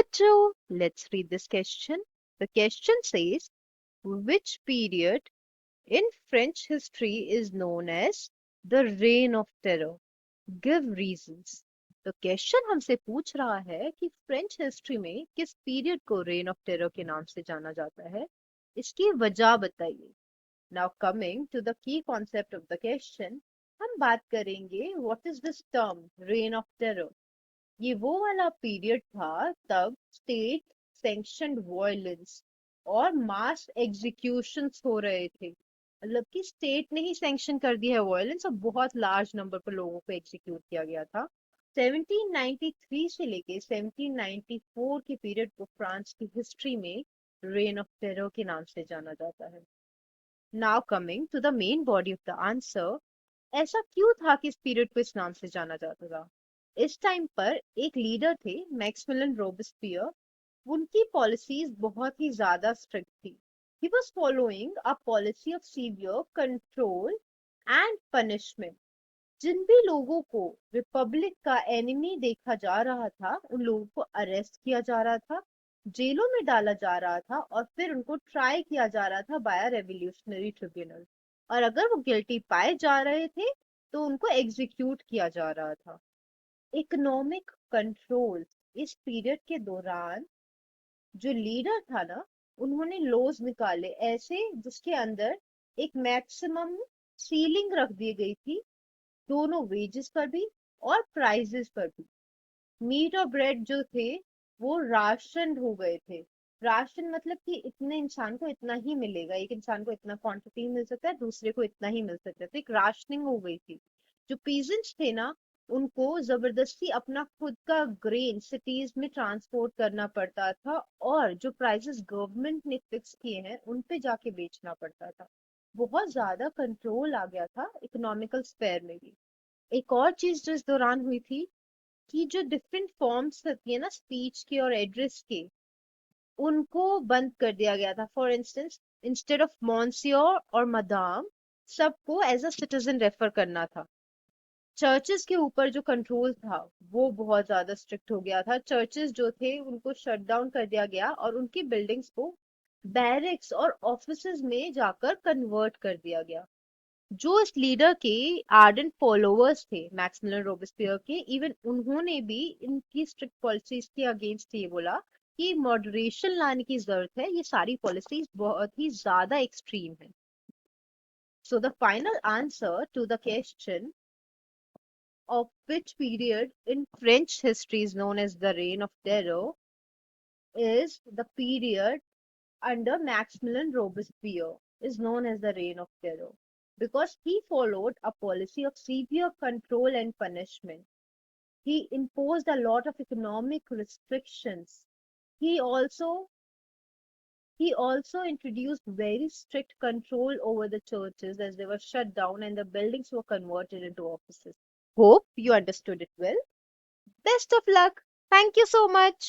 बच्चों, let's read this question. The question says, which period in French history is known as the Reign of Terror? Give reasons. तो question हमसे पूछ रहा है कि French history में किस पीरियड को रेन ऑफ टेरर के नाम से जाना जाता है, इसकी वजह बताइए. Now coming to the key concept of the question, हम बात करेंगे what is this term reign of terror. ये वो वाला पीरियड था तब स्टेट सैंक्शनड वायलेंस और मास एग्जीक्यूशंस हो रहे थे. मतलब कि स्टेट ने ही सैंक्शन कर दिया है वायलेंस और बहुत लार्ज नंबर पर लोगों को एग्जीक्यूट किया गया था. 1793 से लेके 1794 के पीरियड को फ्रांस की हिस्ट्री में रेन ऑफ टेरर के नाम से जाना जाता है. Now coming to the main body of the answer, ऐसा क्यों था कि इस पीरियड को इस नाम से जाना जाता था. इस टाइम पर एक लीडर थे मैक्सिमिलियन रोबेस्पियर. उनकी पॉलिसीज बहुत ही ज्यादा स्ट्रिक्ट थी. He was following a policy of severe control and punishment. जिन भी लोगों को रिपब्लिक का एनिमी देखा जा रहा था उन लोगों को अरेस्ट किया जा रहा था, जेलों में डाला जा रहा था और फिर उनको ट्राई किया जा रहा था बाय रेवोल्यूशनरी ट्रिब्यूनल. और अगर वो गिल्टी पाए जा रहे थे तो उनको एग्जीक्यूट किया जा रहा था. इकोनॉमिक कंट्रोल, इस पीरियड के दौरान जो लीडर था ना, उन्होंने लॉज निकाले ऐसे जिसके अंदर एक मैक्सिमम सीलिंग रख दी गई थी, दोनों वेजेस पर भी और प्राइजेस पर भी. मीट और ब्रेड जो थे वो राशन हो गए थे. राशन मतलब कि इतने इंसान को इतना ही मिलेगा, एक इंसान को इतना क्वांटिटी मिल सकता है, दूसरे को इतना ही मिल सकता है. तो एक राशनिंग हो गई थी. जो पीजेंट्स थे ना, उनको जबरदस्ती अपना खुद का ग्रेन सिटीज में ट्रांसपोर्ट करना पड़ता था और जो प्राइसेस गवर्नमेंट ने फिक्स किए हैं उन पे जाके बेचना पड़ता था. बहुत ज्यादा कंट्रोल आ गया था इकोनॉमिकल स्फेयर में भी. एक और चीज जो इस दौरान हुई थी कि जो डिफरेंट फॉर्म्स होती है ना स्पीच के और एड्रेस के, उनको बंद कर दिया गया था. फॉर इंस्टेंस, इंस्टेड ऑफ मॉन्सियोर और मदाम, सबको एज अ सिटीजन रेफर करना था. चर्चेस के ऊपर जो कंट्रोल था वो बहुत ज्यादा स्ट्रिक्ट हो गया था. चर्चेस जो थे उनको शट डाउन कर दिया गया और उनकी बिल्डिंग्स को बैरिक्स और ऑफिसेज में जाकर कन्वर्ट कर दिया गया. जो इस लीडर के आर्डेंट फॉलोअर्स थे मैक्सिमिलियन रोबेस्पियर के, इवन उन्होंने भी इनकी स्ट्रिक्ट पॉलिसीज के अगेंस्ट ये बोला कि मॉडरेशन लाने की जरूरत है, ये सारी पॉलिसीज बहुत ही ज्यादा एक्सट्रीम है. So the final answer to the question of which period in French history is known as the Reign of Terror is the period under Maximilian Robespierre is known as the Reign of Terror because he followed a policy of severe control and punishment. He imposed a lot of economic restrictions. He also he also introduced very strict control over the churches as they were shut down and the buildings were converted into offices. Hope you understood it well. Best of luck. Thank you so much.